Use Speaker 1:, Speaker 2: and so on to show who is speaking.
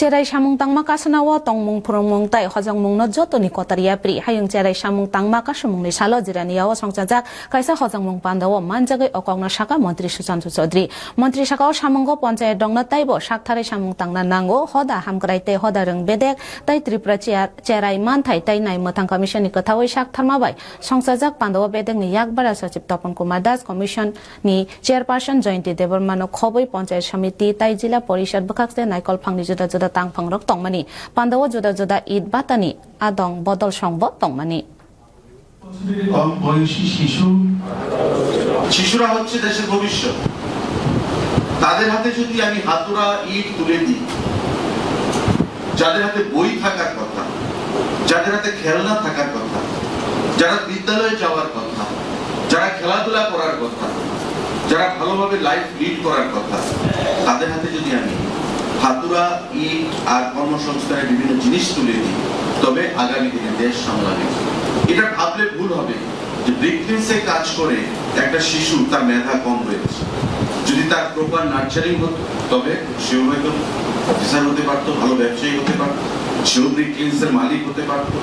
Speaker 1: Cerai samung tangma kasanawa tongmung purongmung tai hojangmung no jotoni kotaria pri hayung cerai samung tangma kasumung ni salo jiraniyawa songchajak kaisa hojangmung pandawo manjagai okongna saka mantri Susanto Chaudhary mantri sakao samunggo panchayat dongna taibo sakthare samung tangna nango hoda hamkrai te hoda reng bedek tai Tripura cerai manthai tai nai mothang commission ni kathawai saktharma bai songchajak pandawo bedek ni yakbara sachib Tapan Kumar Das commission ni chairperson Jayanti Debarmano khoboi panchayat samiti tai jila porishad bkhakse naikol phangni juda juda tang phangrok tongmani pandawo juda juda id batani adong bodol songbo tongmani
Speaker 2: কম বয়সী শিশুরা হচ্ছে দেশের ভবিষ্যৎ তাদের হাতে যদি আমি হাতুড়া ইট তুলে দিই যাদের হাতে বই থাকার কথা যাদের হাতে খেলনা থাকার কথা যারা বিদ্যালয়ে যাওয়ার কথা যারা খেলাধুলা করার কথা যারা ভালোভাবে লাইফ লিড করার কথা তাদের হাতে যদি আমি হাতুড়া ইট আর কর্মসংস্থানের বিভিন্ন জিনিস তুলে দিই তবে আগামী দিনে দেশ সামলাবে এটা ভাবলে ভুল হবে যে ব্রিকফিল্ডসে কাজ করে একটা শিশু তার মেধা কম রয়েছে যদি তার প্রপার নার্চারিং হতো তবে সেও হয়তো অফিসার হতে পারতো ভালো ব্যবসায়ী হতে পারতো সেও ব্রিকফিল্ডসের মালিক হতে পারতো